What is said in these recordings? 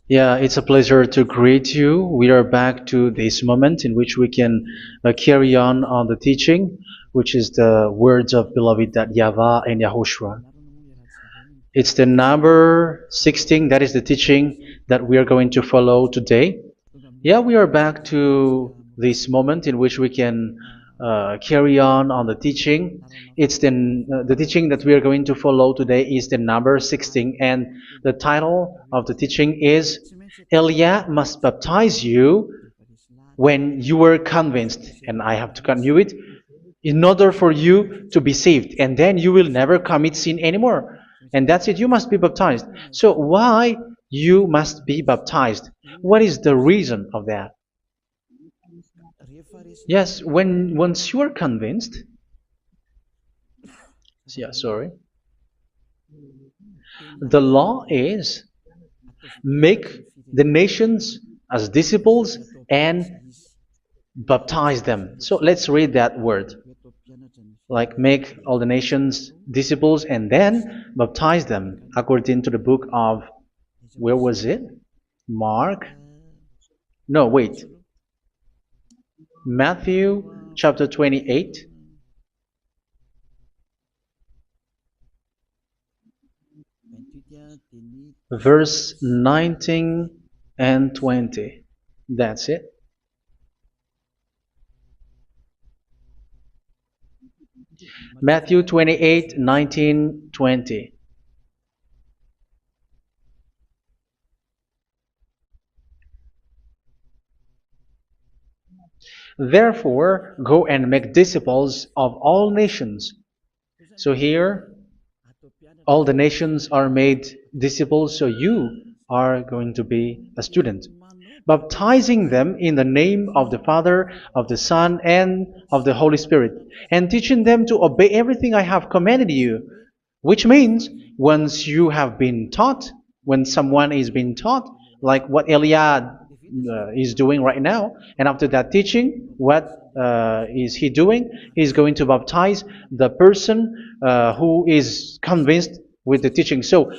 Yeah, it's a pleasure to greet you. We are back to this moment in which we can carry on the teaching, which is the words of beloved that YAHVAH and YAHOSHUA. It's the number 16, that is the teaching that we are going to follow today. Yeah, we are back to this moment in which we can carry on the teaching. It's the teaching that we are going to follow today is the number 16, and the title of the teaching is Elia must baptize you when you were convinced, and I have to continue it, in order for you to be saved, and then you will never commit sin anymore. And that's it, you must be baptized. So why you must be baptized? What is the reason of that? Yes, when once you are convinced, yeah, sorry, the law is make the nations as disciples and baptize them. So let's read that word. Like make all the nations disciples and then baptize them according to the book of, where was it? Mark? No, wait. Matthew chapter 28. Verse 19 and 20. That's it. Matthew 28, 19, 20. Therefore, go and make disciples of all nations. So here, all the nations are made disciples, so you are going to be a student. Baptizing them in the name of the Father, of the Son, and of the Holy Spirit, and teaching them to obey everything I have commanded you. Which means, once you have been taught, when someone is being taught, like what Elia is doing right now, and after that teaching, what is he doing? He's going to baptize the person who is convinced with the teaching. So,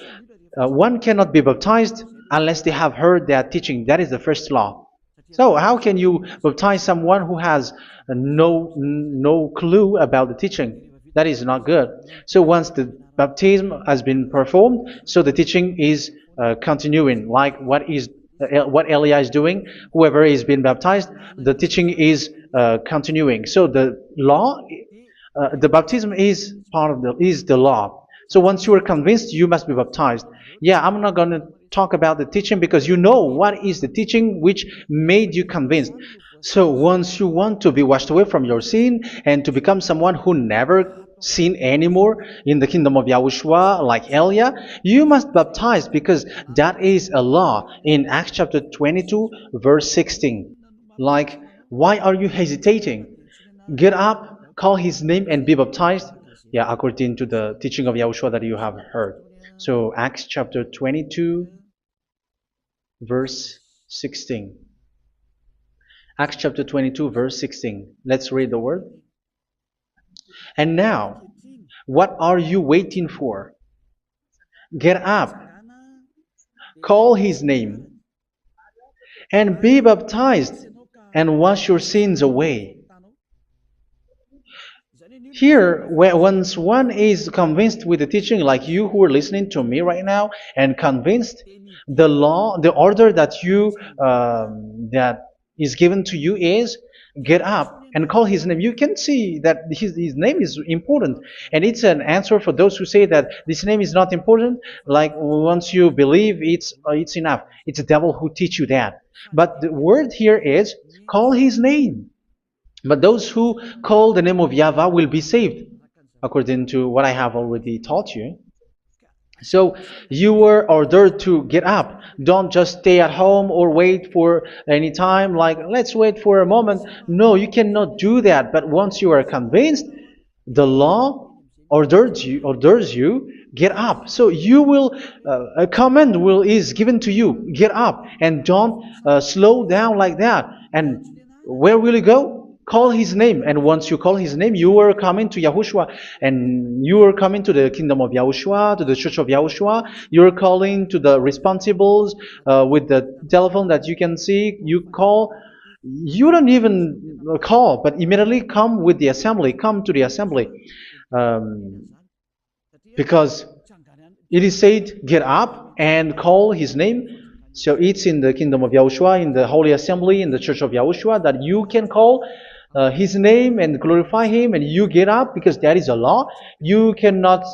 one cannot be baptized unless they have heard that teaching. That is the first law. So how can you baptize someone who has no clue about the teaching? That is not good. So once the baptism has been performed, so the teaching is continuing, like what Elia is doing. Whoever is being baptized, the teaching is continuing. So the law, the baptism is part of the law. So once you are convinced, you must be baptized. Yeah, I'm not going to talk about the teaching because you know what is the teaching which made you convinced. So once you want to be washed away from your sin and to become someone who never sin anymore in the kingdom of Yahushua, like Elia, you must baptize because that is a law in Acts chapter 22, verse 16. Like, why are you hesitating? Get up, call his name, and be baptized. Yeah, according to the teaching of Yahushua that you have heard. So Acts chapter 22, verse 16. Acts chapter 22, verse 16. Let's read the word. And now, what are you waiting for? Get up, call his name, and be baptized, and wash your sins away. Here, once one is convinced with the teaching, like you who are listening to me right now, and convinced, the law, the order that that is given to you is get up and call his name. You can see that his name is important, and it's an answer for those who say that this name is not important. Like once you believe, it's enough. It's the devil who teach you that. But the word here is call his name. But those who call the name of YAHVAH will be saved, according to what I have already taught you. So you were ordered to get up. Don't just stay at home or wait for any time, like let's wait for a moment. No, you cannot do that. But once you are convinced, the law orders you get up. So you will a command is given to you. Get up and don't slow down like that. And where will you go? Call his name, and once you call his name, you are coming to Yahushua, and you are coming to the kingdom of Yahushua, to the church of Yahushua. You are calling to the responsibles with the telephone that you can see. You call. You don't even call, but immediately come with the assembly. Come to the assembly, um, because it is said, get up and call his name. So it's in the kingdom of Yahushua, in the holy assembly, in the church of Yahushua, that you can call his name and glorify him, and you get up because that is a law. You cannot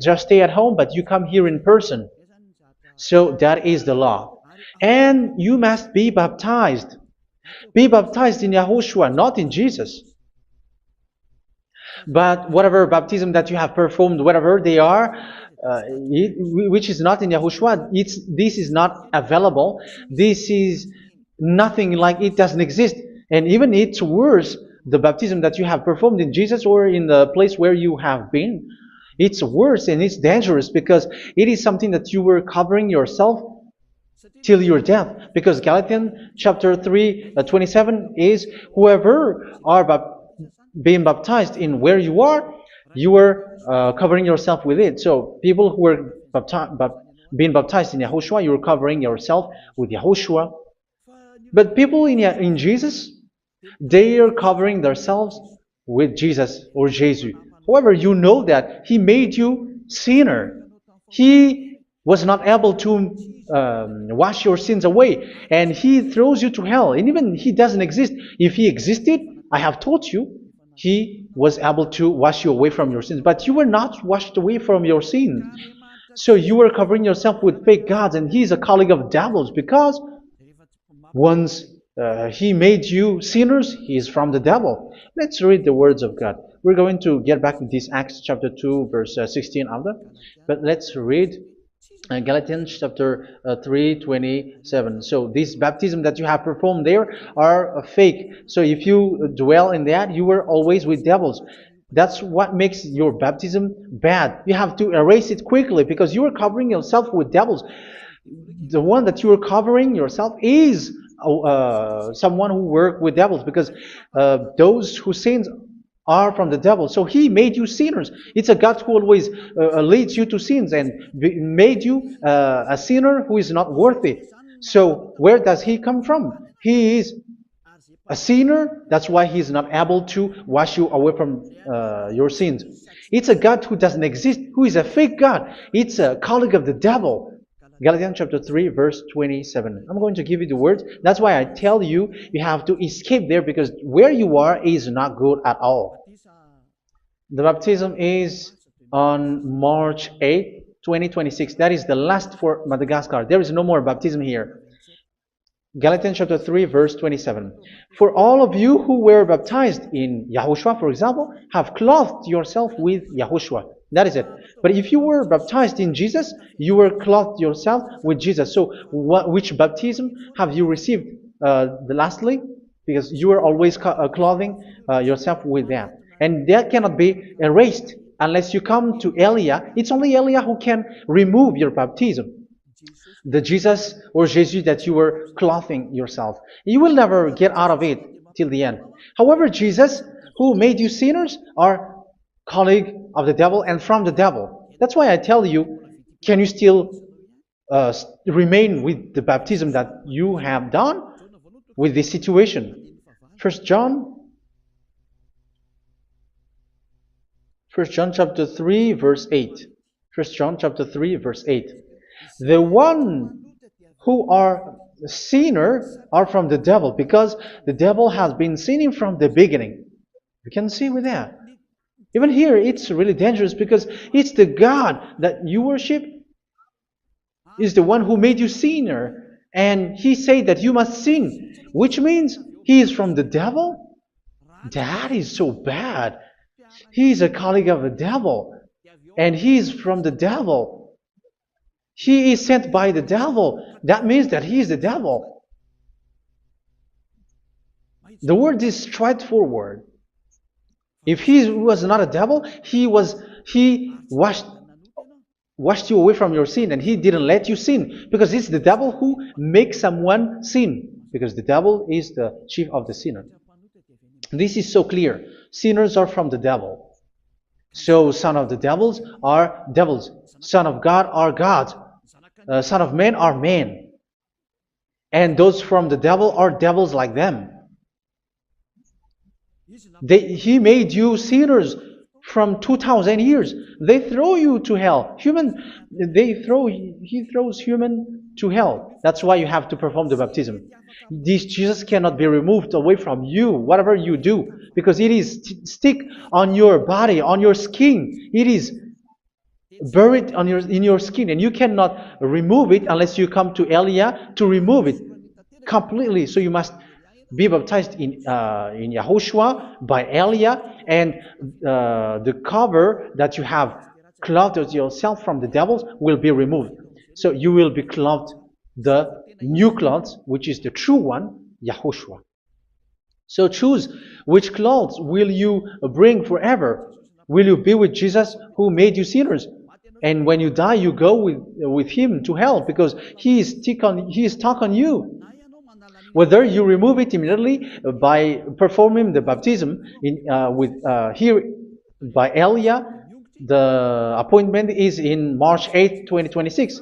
just stay at home, but you come here in person. So that is the law. And you must be baptized. Be baptized in Yahushua, not in Jesus. But whatever baptism that you have performed, whatever they are, which is not in Yahushua, this is not available. This is nothing, like it doesn't exist. And even it's worse, the baptism that you have performed in Jesus or in the place where you have been. It's worse and it's dangerous because it is something that you were covering yourself till your death. Because Galatians chapter 3, 27 is, whoever are being baptized in where you are covering yourself with it. So people who are being baptized in Yahushua, you're covering yourself with Yahushua. But people in Jesus, they are covering themselves with Jesus or Jesus. However, you know that he made you sinner. He was not able to wash your sins away, and he throws you to hell. And even he doesn't exist. If he existed, I have told you, he was able to wash you away from your sins. But you were not washed away from your sins. So you were covering yourself with fake gods, and he is a colleague of devils, because once he made you sinners, he is from the devil. Let's read the words of God. We're going to get back to this Acts chapter 2, verse 16 after. But let's read Galatians chapter 3:27. So this baptism that you have performed there are fake. So if you dwell in that, you were always with devils. That's what makes your baptism bad. You have to erase it quickly because you are covering yourself with devils. The one that you are covering yourself is someone who works with devils, because those who sin are from the devil. So he made you sinners. It's a God who always leads you to sins and made you a sinner who is not worthy. So where does he come from? He is a sinner. That's why he is not able to wash you away from your sins. It's a God who doesn't exist, who is a fake God. It's a colleague of the devil. Galatians chapter 3, verse 27. I'm going to give you the words. That's why I tell you, you have to escape there, because where you are is not good at all. The baptism is on March 8, 2026. That is the last for Madagascar. There is no more baptism here. Galatians chapter 3, verse 27. For all of you who were baptized in Yahushua, for example, have clothed yourself with Yahushua. That is it. But if you were baptized in Jesus, you were clothed yourself with Jesus. So which baptism have you received lastly? Because you are always clothing yourself with that. And that cannot be erased unless you come to Elia. It's only Elia who can remove your baptism. The Jesus or Jesus that you were clothing yourself. You will never get out of it till the end. However, Jesus, who made you sinners, are colleague of the devil and from the devil. That's why I tell you, can you still remain with the baptism that you have done with this situation? 1 John chapter 3, verse 8. 1 John chapter 3, verse 8. The one who are sinner are from the devil, because the devil has been sinning from the beginning. You can see with that. Even here, it's really dangerous, because it's the God that you worship is the one who made you sinner, and he said that you must sin, which means he is from the devil. That is so bad. He is a colleague of the devil, and he is from the devil. He is sent by the devil. That means that he is the devil. The word is straightforward. If he was not a devil, he washed you away from your sin, and he didn't let you sin, because it's the devil who makes someone sin, because the devil is the chief of the sinner. This is so clear. Sinners are from the devil. So son of the devils are devils. Son of God are gods. Son of men are men. And those from the devil are devils like them. He made you sinners from 2,000 years. They throw you to hell. He throws human to hell. That's why you have to perform the baptism. This Jesus cannot be removed away from you, whatever you do, because it is stick on your body, on your skin. It is buried in your skin, and you cannot remove it unless you come to Elia to remove it completely. So you must be baptized in Yahushua by Elia, and the cover that you have clothed yourself from the devils will be removed. So you will be clothed the new clothes, which is the true one, Yahushua. So choose which clothes will you bring forever. Will you be with Jesus who made you sinners? And when you die, you go with him to hell because he is stuck on you. Whether you remove it immediately by performing the baptism here by Elia, the appointment is in March 8, 2026.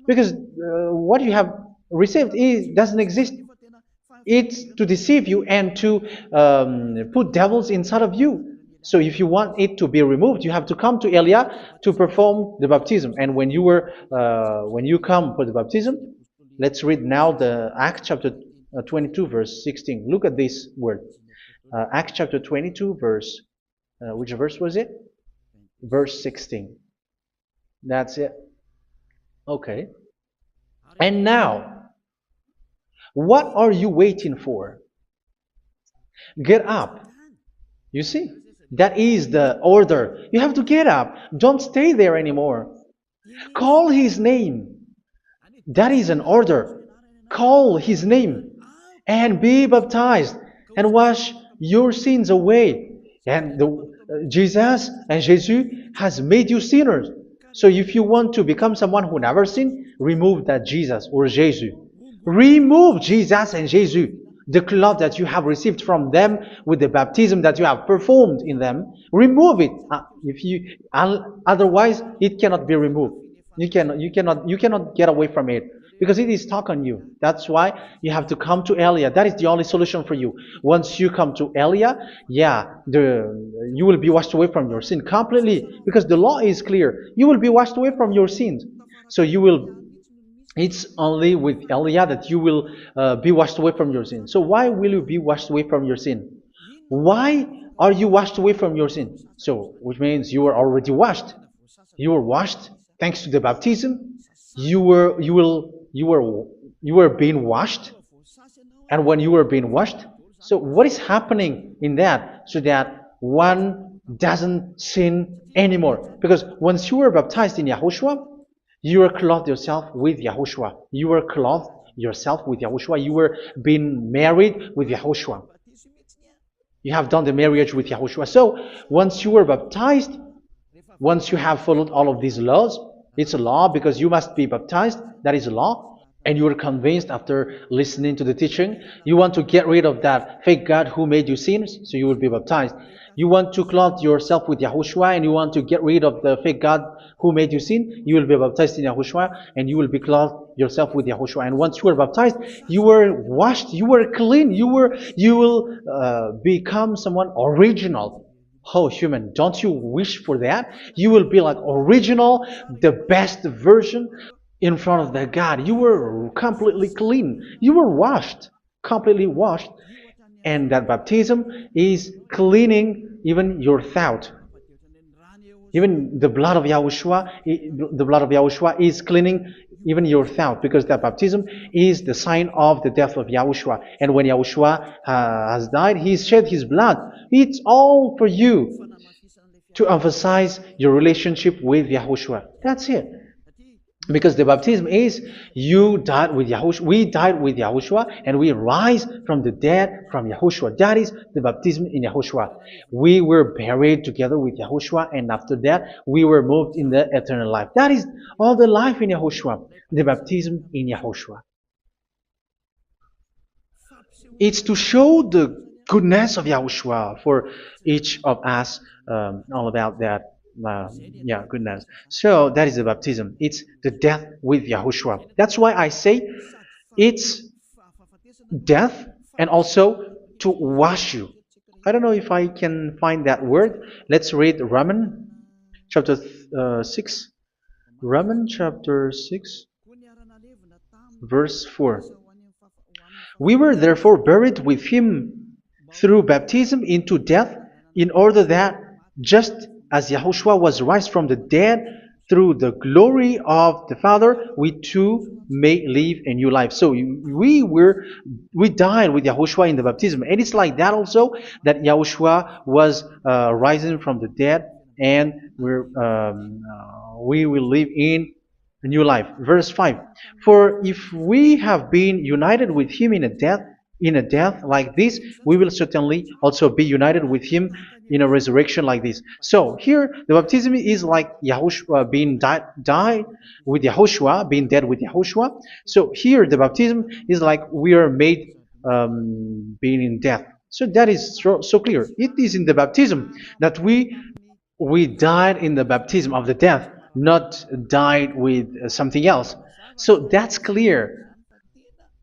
Because what you have received doesn't exist. It's to deceive you and to put devils inside of you. So if you want it to be removed, you have to come to Elia to perform the baptism. And when you come for the baptism, let's read now the Acts chapter 22 verse 16. Look at this word. Acts chapter 22 verse, which verse was it? Verse 16. That's it. Okay. And now, what are you waiting for? Get up. You see, that is the order. You have to get up. Don't stay there anymore. Call his name. That is an order. Call his name and be baptized and wash your sins away. And Jesus has made you sinners. So if you want to become someone who never sinned, remove that Jesus or Jesus. Remove Jesus and Jesus, the cloth that you have received from them with the baptism that you have performed in them. Remove it. Otherwise, it cannot be removed. You cannot get away from it because it is stuck on you. That's why you have to come to Elia. That is the only solution for you. Once you come to Elia, you will be washed away from your sin completely because the law is clear. You will be washed away from your sins. So it's only with Elia that you will be washed away from your sin. So why will you be washed away from your sin? Why are you washed away from your sin? So, which means you are already washed. You were washed thanks to the baptism. You were being washed, and when you were being washed, so what is happening in that? So that one doesn't sin anymore. Because once you were baptized in Yahushua, you were clothed yourself with Yahushua. You were clothed yourself with Yahushua. You were being married with Yahushua. You have done the marriage with Yahushua. So once you were baptized, once you have followed all of these laws, it's a law because you must be baptized. That is a law. And you are convinced after listening to the teaching, you want to get rid of that fake God who made you sinners, so you will be baptized. You want to clothe yourself with Yahushua and you want to get rid of the fake God who made you sin, you will be baptized in Yahushua and you will be clothed yourself with Yahushua. And once you are baptized, you were washed, you were clean, you will become someone original. Oh, human, don't you wish for that? You will be like original, the best version in front of that God. You were completely clean. You were washed, completely washed. And that baptism is cleaning even your thought. Even the blood of Yahushua is cleaning even your thought, because that baptism is the sign of the death of Yahushua. And when Yahushua has died, he shed his blood. It's all for you to emphasize your relationship with Yahushua. That's it. Because the baptism is you died with Yahushua, we died with Yahushua, and we rise from the dead from Yahushua. That is the baptism in Yahushua. We were buried together with Yahushua, and after that we were moved in the eternal life. That is all the life in Yahushua, the baptism in Yahushua. It's to show the goodness of Yahushua for each of us, all about that. Yeah, goodness. So that is the baptism. It's the death with Yahushua. That's why I say it's death and also to wash you. I don't know if I can find that word. Let's read Romans chapter 6. Romans chapter 6, verse 4. We were therefore buried with him through baptism into death, in order that, just as Yahushua was raised from the dead through the glory of the Father, we too may live a new life. So we died with Yahushua in the baptism, and it's like that also that Yahushua was rising from the dead, and we will live in a new life. Verse 5. For if we have been united with him in a death like this, we will certainly also be united with him in a resurrection like this. So here the baptism is like Yahushua being died with Yahushua, being dead with Yahushua. So here the baptism is like we are made being in death. So that is so clear. It is in the baptism that we died in the baptism of the death, not died with something else. So that's clear.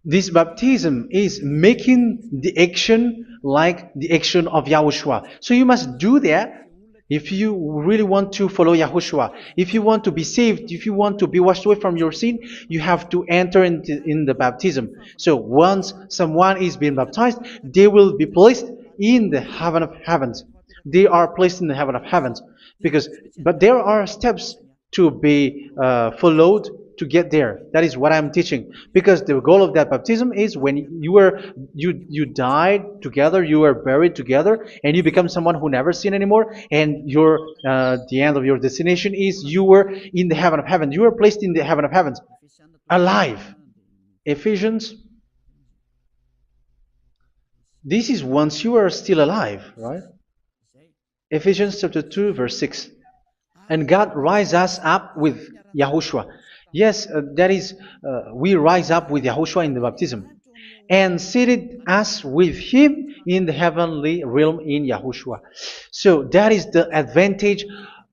This baptism is making the action like the action of Yahushua. So you must do that if you really want to follow Yahushua. If you want to be saved, if you want to be washed away from your sin, you have to enter in the baptism. So once someone is being baptized, they will be placed in the heaven of heavens. They are placed in the heaven of heavens but there are steps to be followed to get there. That is what I'm teaching. Because the goal of that baptism is when you died together, you were buried together, and you become someone who never sin anymore. And the end of your destination is you were in the heaven of heaven. You were placed in the heaven of heavens, alive. Ephesians. This is once you are still alive, right? Ephesians chapter 2, verse 6. And God rise us up with Yahushua. Yes, that is, we rise up with Yahushua in the baptism. And seated us with him in the heavenly realm in Yahushua. So that is the advantage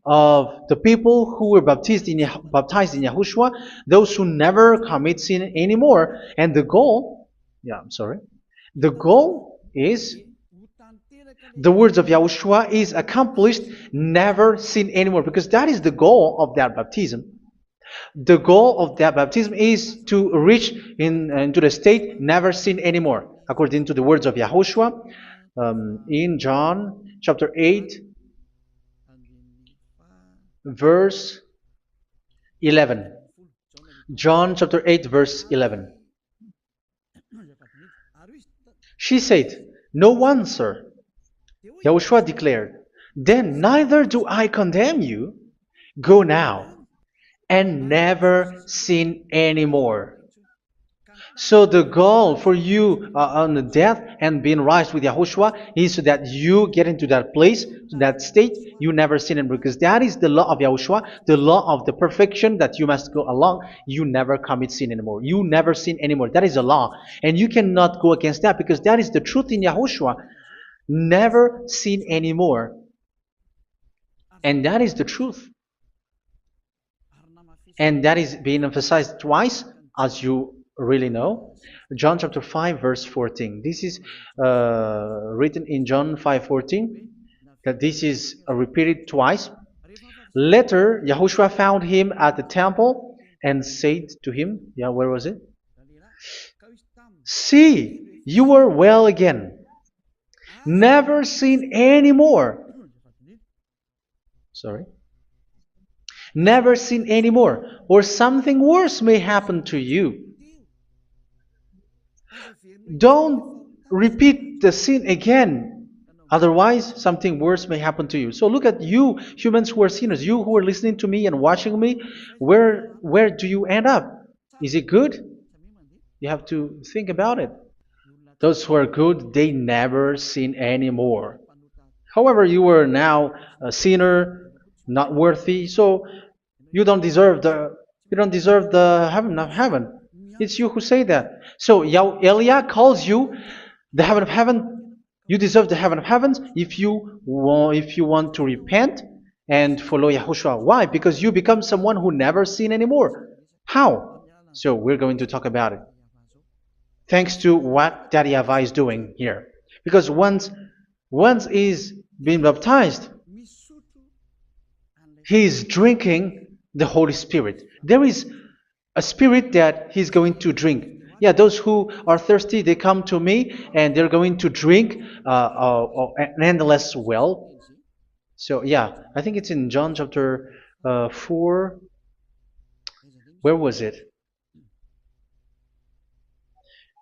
of the people who were baptized in Yahushua, those who never commit sin anymore. And the goal, the goal is the words of Yahushua is accomplished, never sin anymore, because that is the goal of that baptism. The goal of that baptism is to reach into the state never sin anymore, according to the words of Yahushua in John chapter 8, verse 11. John chapter 8, verse 11. She said, "No one, sir." Yahushua declared, "Then neither do I condemn you. Go now and never sin anymore." So the goal for you on the death and being raised with Yahushua is so that you get into that place, that state, you never sin anymore. Because that is the law of Yahushua, the law of the perfection that you must go along. You never commit sin anymore. You never sin anymore. That is a law. And you cannot go against that because that is the truth in Yahushua. Never sin anymore. And that is the truth. And that is being emphasized twice, as you really know. John chapter 5, verse 14. This is written in John 5:14. That this is repeated twice. Later, Yahushua found him at the temple and said to him, where was it? "See, you are well again. Never sin anymore." Sorry. Never sin anymore, or something worse may happen to you. Don't repeat the sin again. Otherwise, something worse may happen to you. So look at you, humans who are sinners, you who are listening to me and watching me. Where do you end up? Is it good? You have to think about it. Those who are good, they never sin anymore. However, you are now a sinner, not worthy, so you don't deserve the heaven of heaven. It's you who say that. So Elia calls you the heaven of heaven You deserve the heaven of heavens if you want to repent and follow Yahushua. Why? Because you become someone who never sin anymore. How? So we're going to talk about it. Thanks to what Daddy YAHVAH is doing here. Because once he's been baptized, he is drinking the Holy Spirit. There is a spirit that he's going to drink. Yeah, those who are thirsty, they come to me and they're going to drink an endless well. So yeah, I think it's in John chapter 4. Where was it?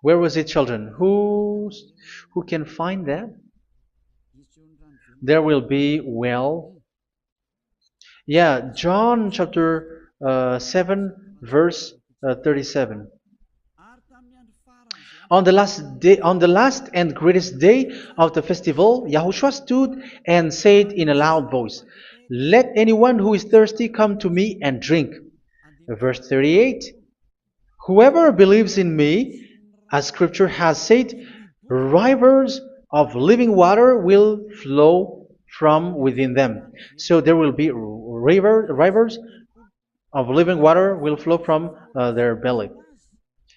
Where was it, children? Who can find that? There will be well. Yeah, John chapter 7, verse 37. On the last and greatest day of the festival, Yahushua stood and said in a loud voice, "Let anyone who is thirsty come to me and drink." Verse 38, "Whoever believes in me, as scripture has said, rivers of living water will flow from within them." So there will be rivers of living water will flow from their belly.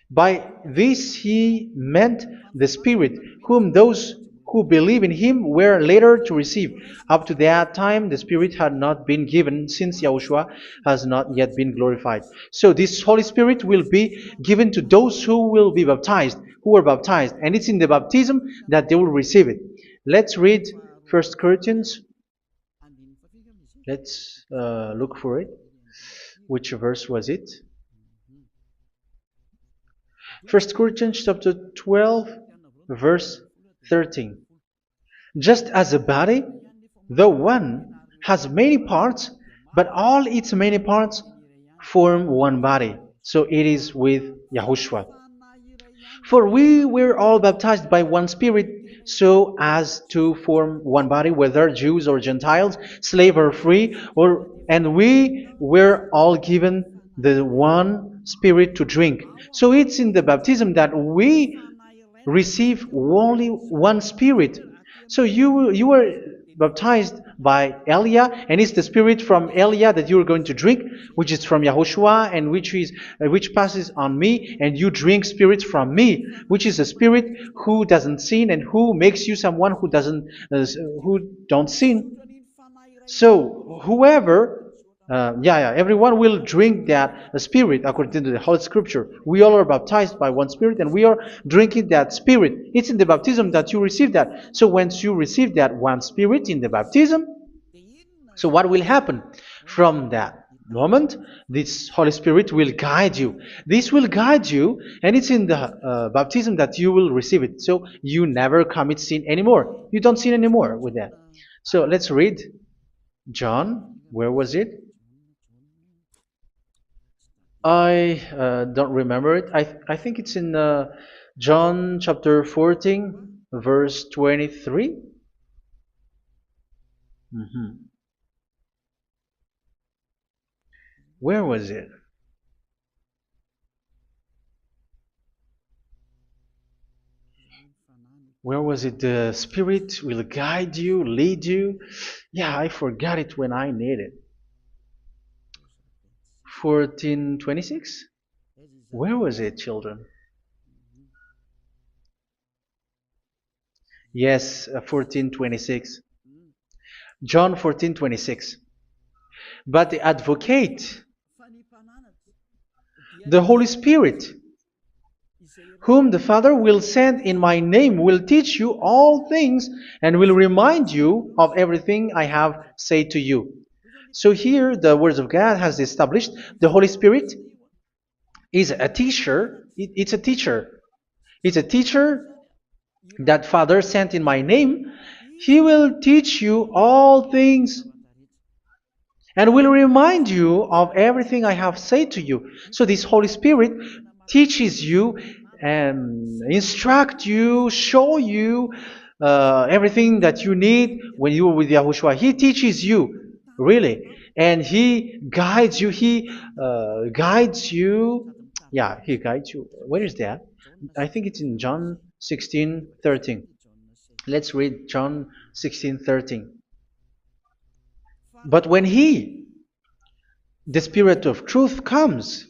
By this he meant the Spirit, whom those who believe in him were later to receive. Up to that time, the Spirit had not been given, since Yahushua has not yet been glorified. So this Holy Spirit will be given to those who will be baptized, who were baptized, and it's in the baptism that they will receive it. Let's read 1 Corinthians. Let's look for it. Which verse was it? 1 Corinthians chapter 12, verse 13. Just as a body, though one, has many parts, but all its many parts form one body. So it is with Yahushua. For we were all baptized by one Spirit, so as to form one body, whether Jews or Gentiles, slave or free, and we were all given the one Spirit to drink. So it's in the baptism that we receive only one Spirit. So you were baptized by Elia, and it's the Spirit from Elia that you are going to drink, which is from Yahushua, and which passes on me, and you drink Spirit from me, which is a Spirit who doesn't sin and who makes you someone who don't sin. So whoever everyone will drink that Spirit according to the Holy Scripture. We all are baptized by one Spirit, and we are drinking that Spirit. It's in the baptism that you receive that. So once you receive that one Spirit in the baptism, so what will happen from that moment? This Holy Spirit will guide you. This will guide you, and it's in the baptism that you will receive it. So you never commit sin anymore. You don't sin anymore with that. So let's read John. Where was it? I don't remember it. I think it's in John chapter 14, verse 23. Where was it? Where was it? The Spirit will guide you, lead you. Yeah, I forgot it when I need it. 14:26? Where was it, children? Yes, 14:26. John 14:26. But the advocate, the Holy Spirit, whom the Father will send in my name, will teach you all things and will remind you of everything I have said to you. So here the Word of God has established the Holy Spirit is a teacher. It's a teacher. It's a teacher that Father sent in my name. He will teach you all things and will remind you of everything I have said to you. So this Holy Spirit teaches you and instruct you, show you everything that you need when you are with Yahushua. He teaches you, really, and He guides you. He guides you. Yeah, He guides you. Where is that? I think it's in John 16:13. Let's read John 16:13. But when He, the Spirit of truth, comes,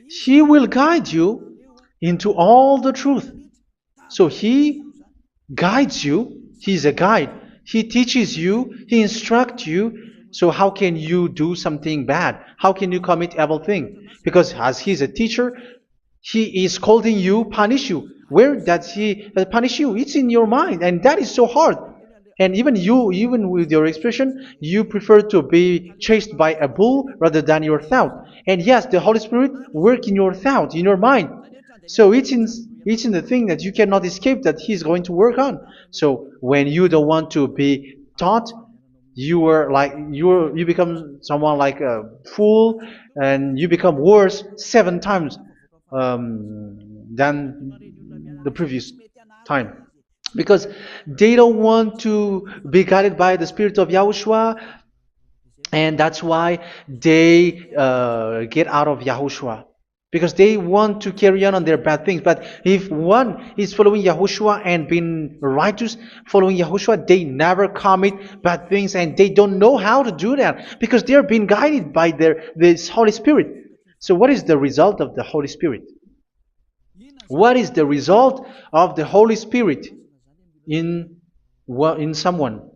He will guide you into all the truth. So He guides you. He's a guide. He teaches you. He instructs you. So how can you do something bad? How can you commit evil thing? Because as He's a teacher, He is scolding you, punish you. Where does He punish you? It's in your mind, and that is so hard. And even you, even with your expression, you prefer to be chased by a bull rather than your thought. And yes, the Holy Spirit work in your thought, in your mind. So it's in the thing that you cannot escape that He's going to work on. So when you don't want to be taught, you become someone like a fool, and you become worse 7 times than the previous time, because they don't want to be guided by the Spirit of Yahushua, and that's why they get out of Yahushua, because they want to carry on their bad things. But if one is following Yahushua and being righteous, following Yahushua, they never commit bad things, and they don't know how to do that because they are being guided by this Holy Spirit. So what is the result of the Holy Spirit? What is the result of the Holy Spirit in someone?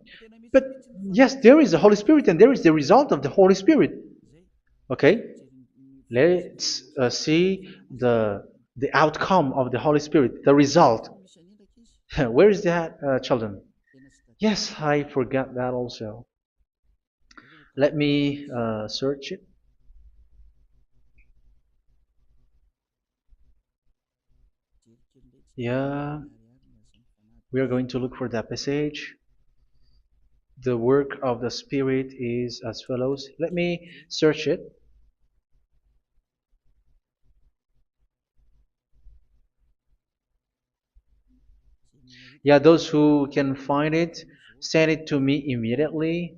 But yes, there is the Holy Spirit, and there is the result of the Holy Spirit. Okay, let's see the outcome of the Holy Spirit, the result. Where is that, children? Yes, I forgot that also. Let me search it. Yeah, we are going to look for that passage. The work of the Spirit is as follows. Let me search it. Yeah, those who can find it, send it to me immediately.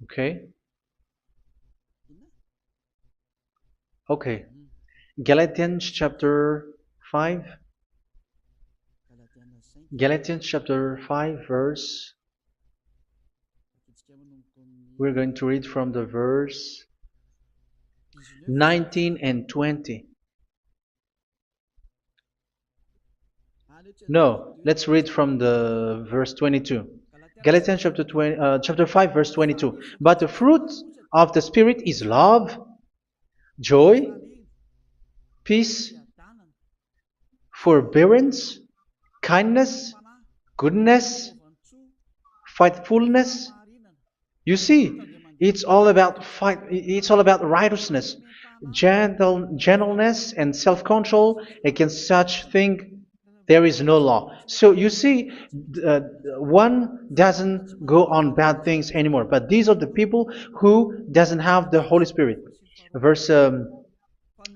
Okay. Okay. Galatians chapter 5. Galatians chapter 5 verse. We're going to read from the verse 19 and 20. No, let's read from the verse 22. Galatians chapter 5 verse 22. But the fruit of the Spirit is love, joy, peace, forbearance, kindness, goodness, faithfulness. You see, it's all about fight. It's all about righteousness, gentleness, and self-control. Against such thing, there is no law. So you see, uh, one doesn't go on bad things anymore. But these are the people who doesn't have the Holy Spirit. Verse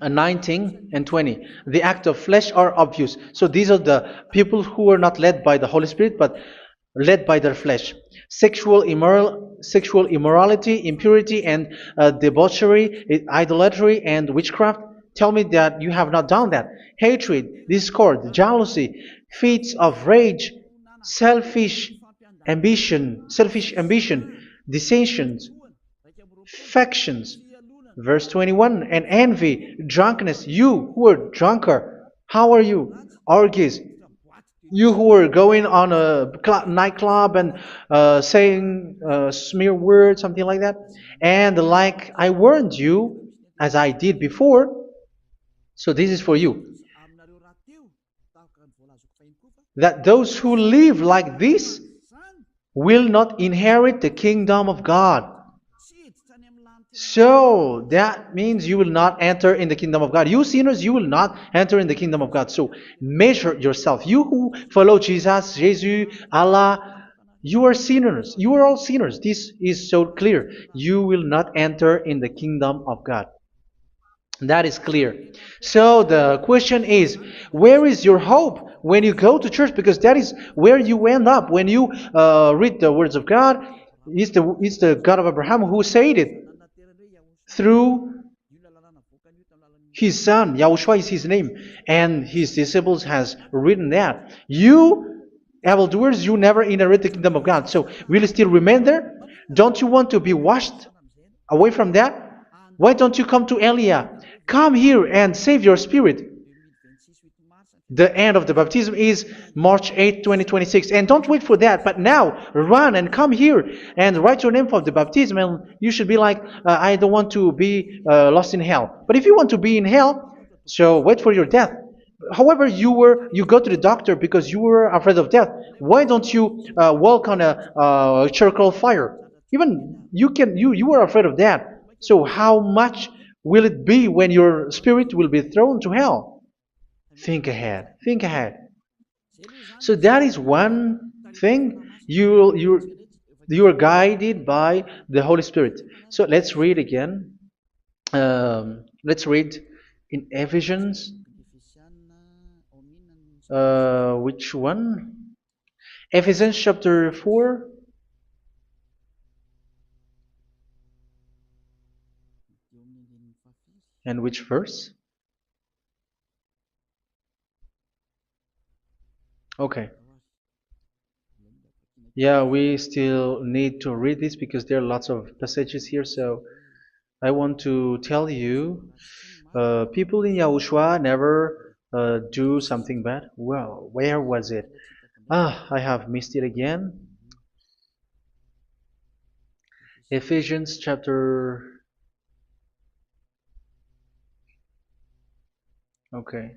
19 and 20. The act of flesh are obvious. So these are the people who are not led by the Holy Spirit, but led by their flesh. Sexual immorality, impurity, and debauchery, idolatry, and witchcraft. Tell me that you have not done that. Hatred, discord, jealousy, fits of rage, selfish ambition, dissensions, factions. Verse 21, and envy, drunkenness. You who are drunkard, how are you? Orgies. You who are going on a nightclub and saying smear words, something like that. And like I warned you, as I did before, so this is for you. That those who live like this will not inherit the kingdom of God. So that means you will not enter in the kingdom of God. You sinners, you will not enter in the kingdom of God. So measure yourself. You who follow Jesus, Allah, you are sinners. You are all sinners. This is so clear. You will not enter in the kingdom of God. That is clear. So the question is, where is your hope when you go to church? Because that is where you end up when you read the words of God. It's the God of Abraham who said it through His son, Yahushua is his name, and his disciples has written that. You, evildoers, you never inherit the kingdom of God. So will you still remain there? Don't you want to be washed away from that? Why don't you come to Elia? Come here and save your spirit. The end of the baptism is March 8th, 2026. And don't wait for that, but now run and come here and write your name for the baptism. And you should be like, I don't want to be lost in hell. But if you want to be in hell, so wait for your death. However, you go to the doctor because you were afraid of death. Why don't you walk on a charcoal fire? Even you were afraid of that. So how much will it be when your spirit will be thrown to hell? Think ahead. Think ahead. So that is one thing. You are guided by the Holy Spirit. So let's read again. Let's read in Ephesians. Which one? Ephesians chapter 4. And which verse? Okay. Yeah, we still need to read this because there are lots of passages here. So I want to tell you, people in Yahushua never do something bad. Well, where was it? I have missed it again. Ephesians chapter. Okay.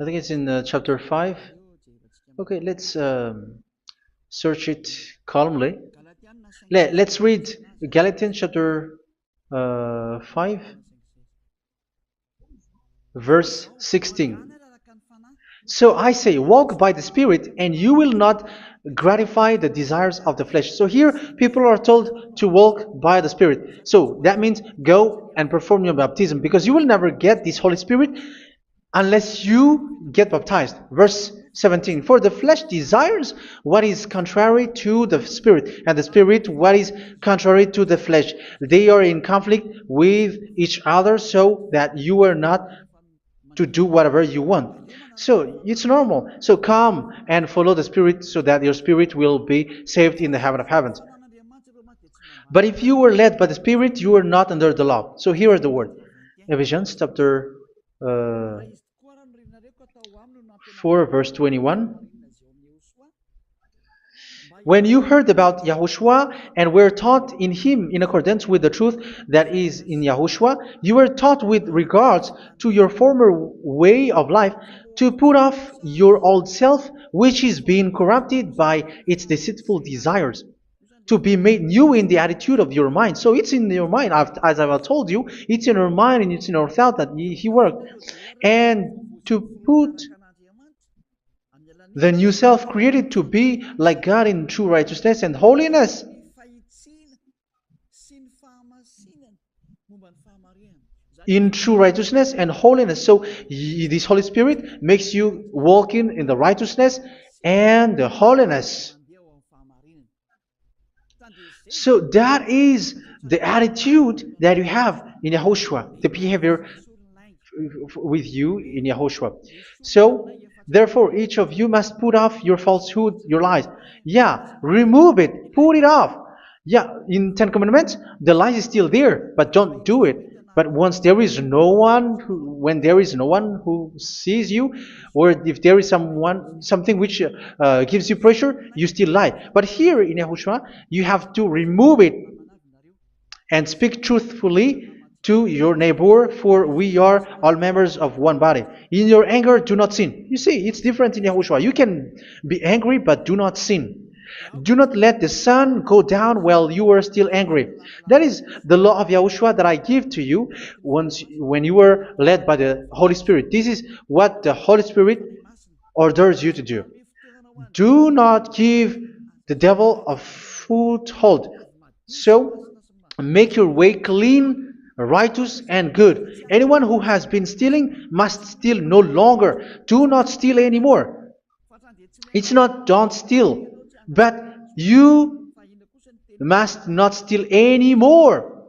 I think it's in chapter 5. Okay, let's search it calmly. Let's read Galatians chapter 5, verse 16. So I say, walk by the Spirit, and you will not gratify the desires of the flesh. So here, people are told to walk by the Spirit. So that means go and perform your baptism, because you will never get this Holy Spirit unless you get baptized. Verse 17. For the flesh desires what is contrary to the Spirit, and the Spirit what is contrary to the flesh. They are in conflict with each other, so that you are not to do whatever you want. So it's normal. So come and follow the Spirit so that your spirit will be saved in the heaven of heavens. But if you were led by the Spirit, you are not under the law. So here is the word. Ephesians chapter 4 verse 21. When you heard about Yahushua and were taught in him in accordance with the truth that is in Yahushua, you were taught with regards to your former way of life to put off your old self, which is being corrupted by its deceitful desires, to be made new in the attitude of your mind. So it's in your mind, as I've told you, it's in your mind and it's in your thought that he worked. And to put the new self created to be like God in true righteousness and holiness. In true righteousness and holiness. So this Holy Spirit makes you walking in the righteousness and the holiness. So that is the attitude that you have in Yahushua, the behavior with you in Yahushua. So therefore, each of you must put off your falsehood, your lies. Yeah, remove it, put it off. Yeah, in Ten Commandments, the lie is still there, but don't do it. But once there is no one, when there is no one who sees you, or if there is something which gives you pressure, you still lie. But here in Yahushua, you have to remove it and speak truthfully to your neighbor, for we are all members of one body. In your anger, do not sin. You see, it's different in Yahushua. You can be angry, but do not sin. Do not let the sun go down while you are still angry. That is the law of Yahushua that I give to you when you were led by the Holy Spirit. This is what the Holy Spirit orders you to do. Do not give the devil a foothold. So, make your way clean, righteous, and good. Anyone who has been stealing must steal no longer. Do not steal anymore. It's not don't steal, but you must not steal anymore.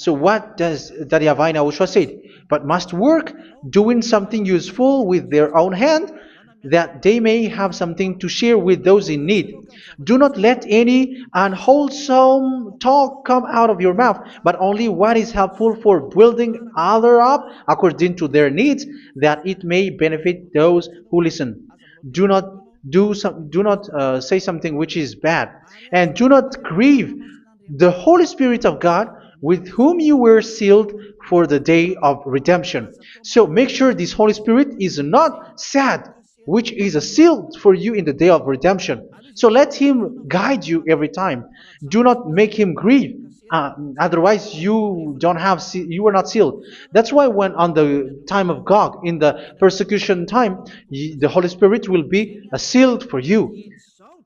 So what does the Yahweh Yahushua say? But must work doing something useful with their own hand, that they may have something to share with those in need. Do not let any unwholesome talk come out of your mouth, but only what is helpful for building other up according to their needs, that it may benefit those who listen. Do not do not say something which is bad, and do not grieve the Holy Spirit of God, with whom you were sealed for the day of redemption. So make sure this Holy Spirit is not sad, which is a seal for you in the day of redemption. So let Him guide you every time. Do not make Him grieve. Otherwise, you don't have you are not sealed. That's why when on the time of God, in the persecution time, the Holy Spirit will be a sealed for you.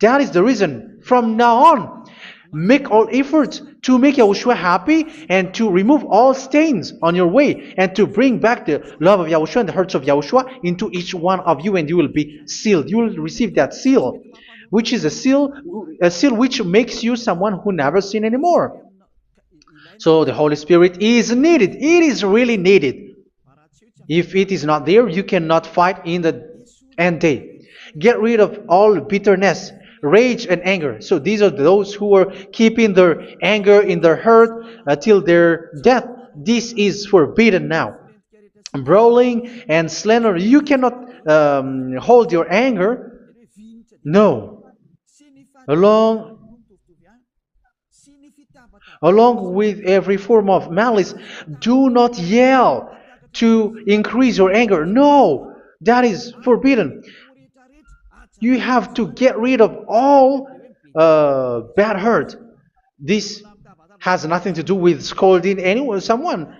That is the reason. From now on, make all efforts to make Yahushua happy and to remove all stains on your way and to bring back the love of Yahushua and the hearts of Yahushua into each one of you, and you will be sealed. You will receive that seal, which is a seal which makes you someone who never sin anymore. So the Holy Spirit is needed. It is really needed. If it is not there, you cannot fight in the end day. Get rid of all bitterness, rage, and anger. So these are those who are keeping their anger in their heart till their death. This is forbidden now. Brawling and slander. You cannot hold your anger. No. Along Along with every form of malice, do not yell to increase your anger. No, that is forbidden. You have to get rid of all bad hurt. This has nothing to do with scolding anyone, someone.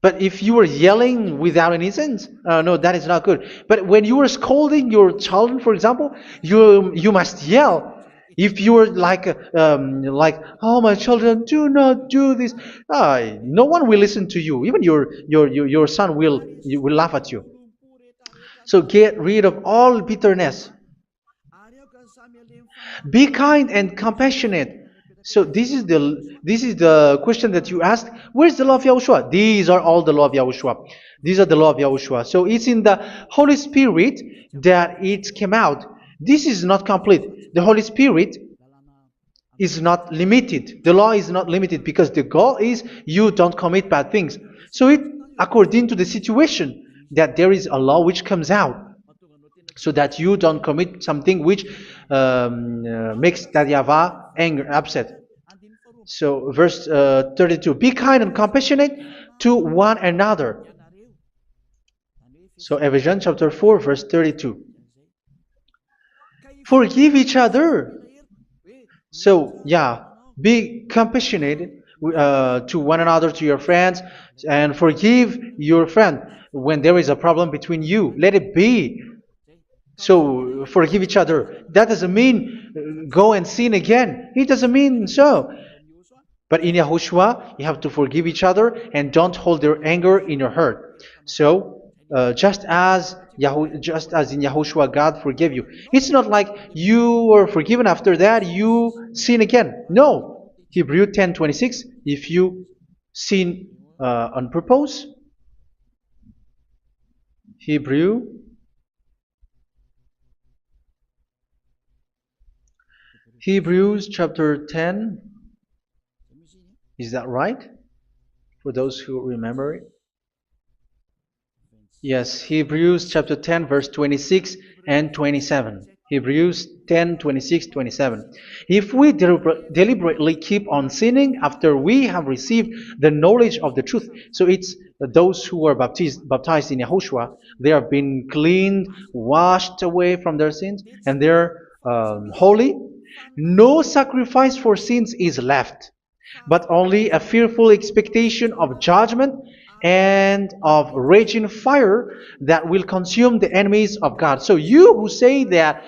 But if you are yelling without any sense, no, that is not good. But when you are scolding your children, for example, you must yell. If you are like, oh my children, do not do this, no one will listen to you. Even your son will laugh at you. So get rid of all bitterness. Be kind and compassionate. So this is the question that you asked. Where's the law of Yahushua? These are all the law of Yahushua. These are the law of Yahushua. So it's in the Holy Spirit that it came out. This is not complete. The Holy Spirit is not limited. The law is not limited because the goal is you don't commit bad things. So it according to the situation that there is a law which comes out, so that you don't commit something which makes that YAHVAH angry, upset. So verse 32, be kind and compassionate to one another. So Ephesians chapter 4 verse 32. Forgive each other. So yeah, be compassionate to one another, to your friends, and forgive your friend when there is a problem between you. Let it be. So forgive each other. That doesn't mean go and sin again. It doesn't mean so. But in Yahushua, you have to forgive each other and don't hold your anger in your heart. So just as in Yahushua, God forgave you. It's not like you were forgiven after that you sin again. No. Hebrew 10:26. If you sin on purpose, Hebrews chapter 10. Is that right? For those who remember it? Yes, Hebrews chapter 10 verse 26 and 27. Hebrews 10, 26, 27. If we deliberately keep on sinning after we have received the knowledge of the truth, so it's those who are baptized in Yahushua, they have been cleaned, washed away from their sins, and they're holy. No sacrifice for sins is left, but only a fearful expectation of judgment and of raging fire that will consume the enemies of God. So you who say that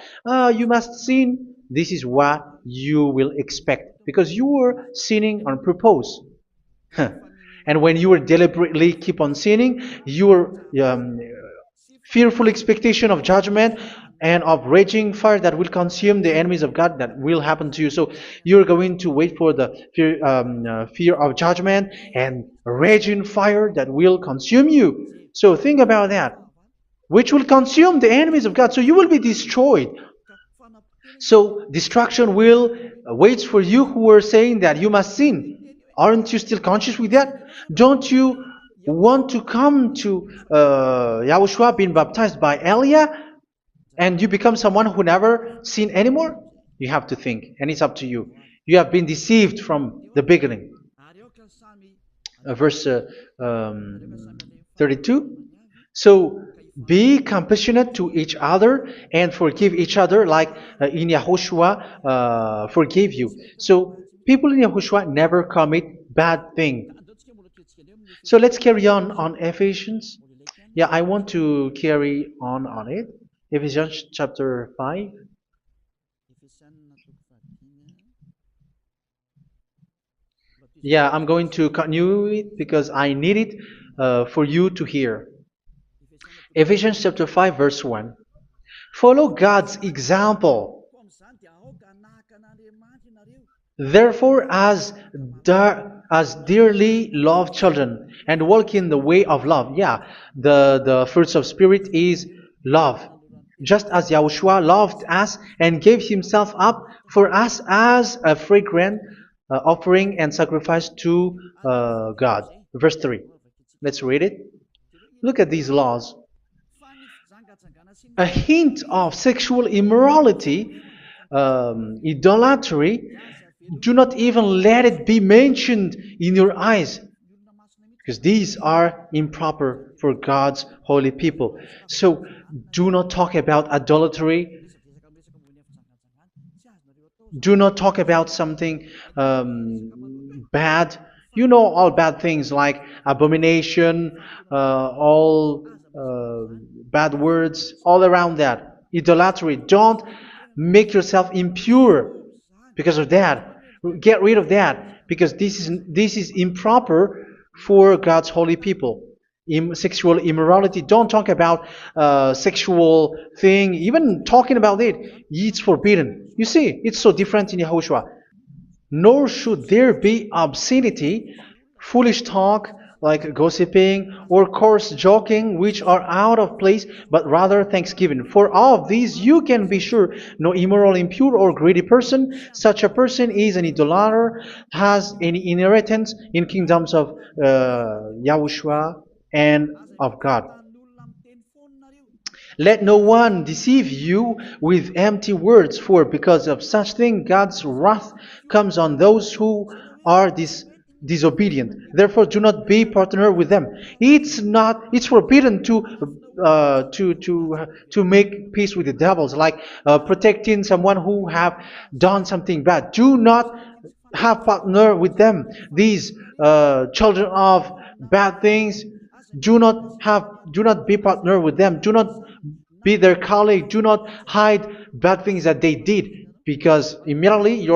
you must sin, this is what you will expect, because you were sinning on purpose. And when you deliberately keep on sinning, you are fearful expectation of judgment and of raging fire that will consume the enemies of God that will happen to you. So you're going to wait for the fear of judgment and raging fire that will consume you. So think about that, which will consume the enemies of God. So you will be destroyed. So destruction will waits for you who are saying that you must sin. Aren't you still conscious with that? Don't you want to come to Yahushua being baptized by Elia and you become someone who never sinned anymore? You have to think, and it's up to you. You have been deceived from the beginning. Verse 32. So be compassionate to each other and forgive each other like in Yahushua forgave you. So people in Yahushua never commit bad thing. So let's carry on Ephesians. Yeah, I want to carry on it. Ephesians chapter 5. Yeah, I'm going to continue it because I need it for you to hear. Ephesians chapter 5 verse 1. Follow God's example. Therefore, as dearly loved children, and walk in the way of love. Yeah, the fruits of spirit is love. Just as Yahushua loved us and gave himself up for us as a fragrant offering and sacrifice to God. Verse 3. Let's read it. Look at these laws. A hint of sexual immorality, idolatry, do not even let it be mentioned in your eyes, because these are improper for God's holy people. So do not talk about idolatry. Do not talk about something bad. You know all bad things like abomination, all bad words, all around that. Idolatry. Don't make yourself impure because of that. Get rid of that because this is improper for God's holy people. Sexual immorality. Don't talk about sexual thing. Even talking about it's forbidden. You see, it's so different in Yahushua. Nor should there be obscenity, foolish talk like gossiping or coarse joking, which are out of place, but rather thanksgiving. For of these you can be sure: no immoral, impure, or greedy person, such a person is an idolater, has any inheritance in kingdoms of Yahushua and of God. Let no one deceive you with empty words, for because of such thing God's wrath comes on those who are disobedient. Therefore, do not be partner with them. It's forbidden to make peace with the devils, like protecting someone who have done something bad. Do not have partner with them. These children of bad things. Do not be partner with them. Do not be their colleague. Do not hide bad things that they did, because immediately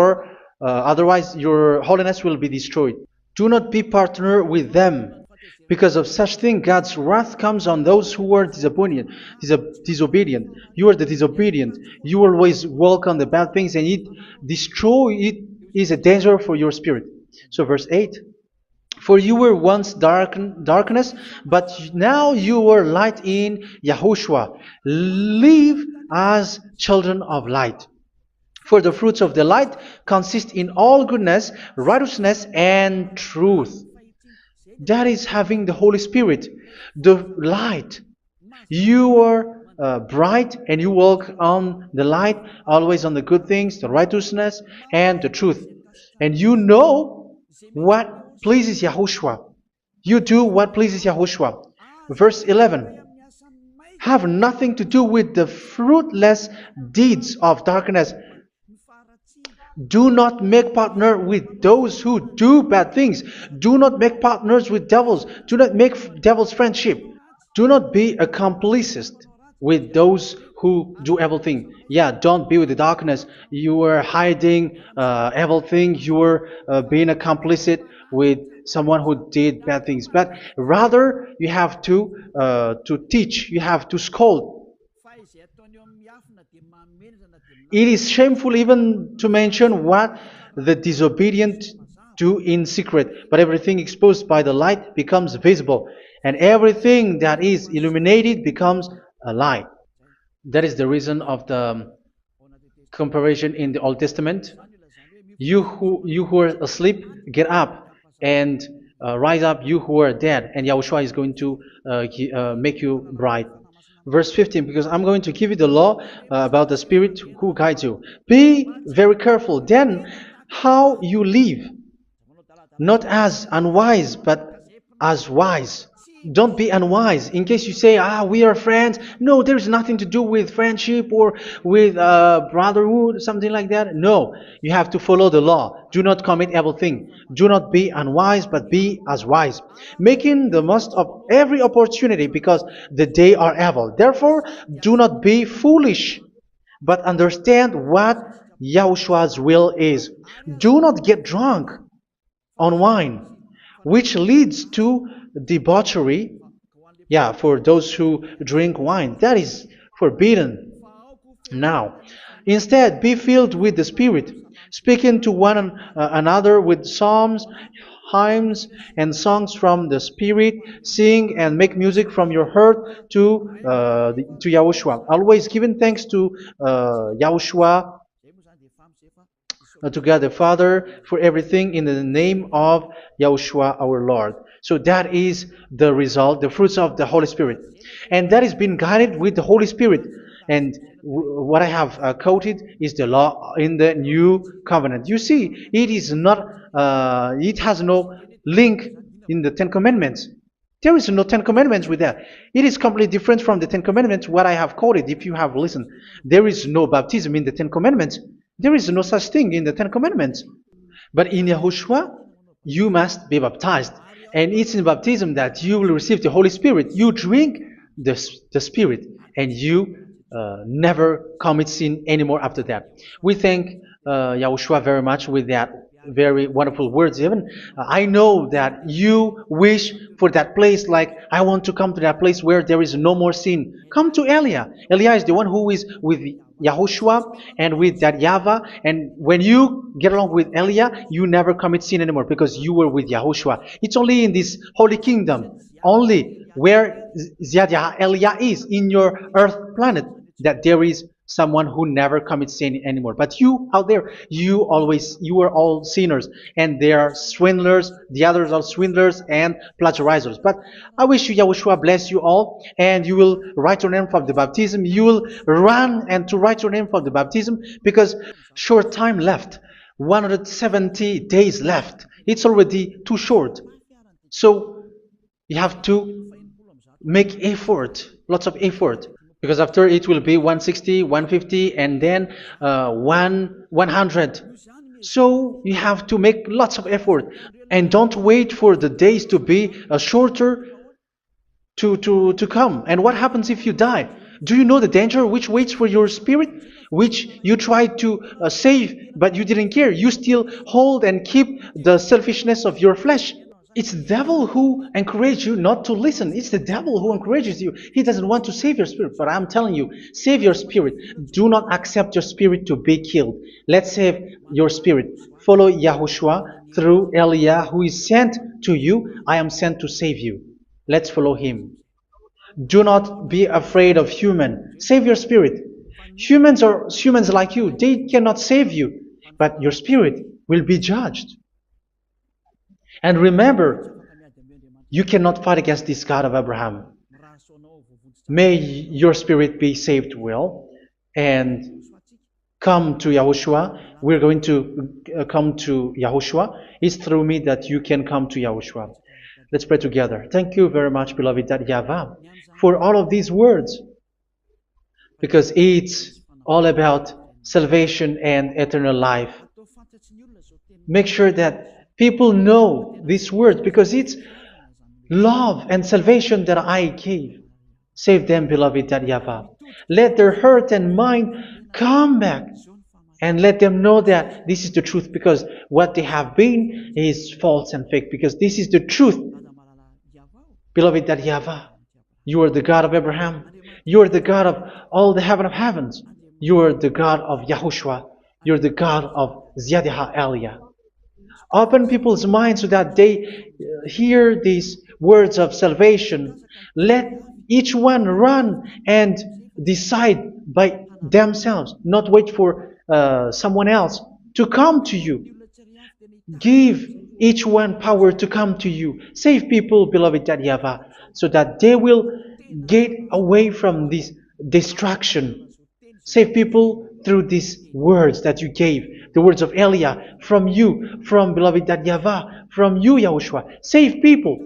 otherwise your holiness will be destroyed. Do not be partner with them. Because of such thing, God's wrath comes on those who are disobedient. You are the disobedient. You always walk on the bad things, and it is a danger for your spirit. So verse 8. For you were once darkness, but now you are light in Yahushua. Live as children of light. For the fruits of the light consist in all goodness, righteousness, and truth. That is having the Holy Spirit, the light. You are bright and you walk on the light, always on the good things, the righteousness, and the truth. And you know what pleases Yahushua. You do what pleases Yahushua. Verse 11. Have nothing to do with the fruitless deeds of darkness. Do not make partner with those who do bad things. Do not make partners with devils. Do not make devils friendship. Do not be a complicit with those who do evil thing. Yeah, don't be with the darkness. You are hiding evil thing. You are being a complicit with someone who did bad things, but rather you have to teach, you have to scold. It is shameful even to mention what the disobedient do in secret, but everything exposed by the light becomes visible, and everything that is illuminated becomes a light. That is the reason of the comparison in the Old Testament. You who are asleep, get up and rise up, you who are dead, and Yahushua is going to make you bright. Verse 15, because I'm going to give you the law about the Spirit who guides you. Be very careful then how you live, not as unwise, but as wise. Don't be unwise. In case you say, we are friends. No, there's nothing to do with friendship or with brotherhood, something like that. No, you have to follow the law. Do not commit evil thing. Do not be unwise, but be as wise, making the most of every opportunity, because the day are evil. Therefore, do not be foolish, but understand what Yahushua's will is. Do not get drunk on wine, which leads to debauchery. Yeah, for those who drink wine, that is forbidden now. Instead, be filled with the Spirit, speaking to one another with psalms, hymns, and songs from the Spirit. Sing and make music from your heart to Yahushua. Always giving thanks to Yahushua, to God the Father, for everything in the name of Yahushua our Lord. So that is the result, the fruits of the Holy Spirit. And that is being guided with the Holy Spirit. And what I have quoted is the law in the new covenant. You see, it has no link in the Ten Commandments. There is no Ten Commandments with that. It is completely different from the Ten Commandments, what I have quoted, if you have listened. There is no baptism in the Ten Commandments. There is no such thing in the Ten Commandments. But in Yahushua, you must be baptized. And it's in baptism that you will receive the Holy Spirit. You drink the Spirit, and you never commit sin anymore after that. We thank Yahushua very much with that very wonderful words. Even I know that you wish for that place, like I want to come to that place where there is no more sin. Come to Elia. Elia is the one who is with Yahushua and with that YAHVAH, and when you get along with Elia, you never commit sin anymore because you were with Yahushua. It's only in this holy kingdom, only where Elia is, in your earth planet, that there is someone who never commits sin anymore. But you out there, you are all sinners, and they are swindlers. The others are swindlers and plagiarizers. But I wish you, Yahushua, bless you all, and you will write your name for the baptism. You will run and to write your name for the baptism, because short time left, 170 days left. It's already too short. So you have to make effort, lots of effort, because after it will be 160, 150, and then 100. So you have to make lots of effort, and don't wait for the days to be shorter to come. And what happens if you die? Do you know the danger which waits for your spirit, which you tried to save, but you didn't care? You still hold and keep the selfishness of your flesh. It's the devil who encourages you not to listen. It's the devil who encourages you. He doesn't want to save your spirit. But I'm telling you, save your spirit. Do not accept your spirit to be killed. Let's save your spirit. Follow Yahushua through Elia, who is sent to you. I am sent to save you. Let's follow him. Do not be afraid of human. Save your spirit. Humans are humans like you. They cannot save you. But your spirit will be judged. And remember, you cannot fight against this God of Abraham. May your spirit be saved well and come to Yahushua. We're going to come to Yahushua. It's through me that you can come to Yahushua. Let's pray together. Thank you very much, beloved YAHVAH, for all of these words, because it's all about salvation and eternal life. Make sure that people know these words, because it's love and salvation that I gave. Save them, beloved YAHVAH. Let their heart and mind come back and let them know that this is the truth, because what they have been is false and fake, because this is the truth. Beloved, that YAHVAH, you are the God of Abraham, you are the God of all the heaven of heavens, you are the God of YAHOSHUA, you are the God of Ziyadiha Aliyah. Open people's minds so that they hear these words of salvation. Let each one run and decide by themselves, not wait for someone else to come to you. Give each one power to come to you. Save people, beloved YAHVAH, so that they will get away from this distraction. Save people through these words that you gave, the words of Elia, from you, from beloved YAHVAH, from you, Yahushua. Save people.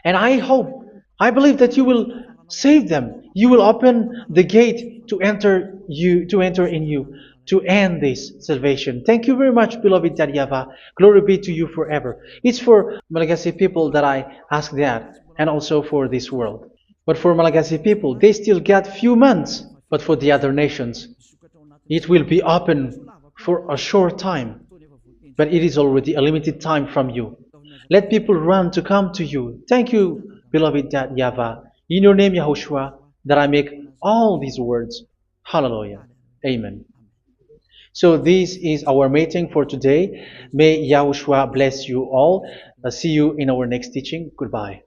And I believe that you will save them. You will open the gate to enter in you, to end this salvation. Thank you very much, beloved YAHVAH. Glory be to you forever. It's for Malagasy people that I ask that, and also for this world. But for Malagasy people, they still get few months. But for the other nations, it will be open for a short time. But it is already a limited time from you. Let people run to come to you. Thank you, beloved YAHVAH. In your name, Yahushua, that I make all these words. Hallelujah. Amen. So this is our meeting for today. May Yahushua bless you all. See you in our next teaching. Goodbye.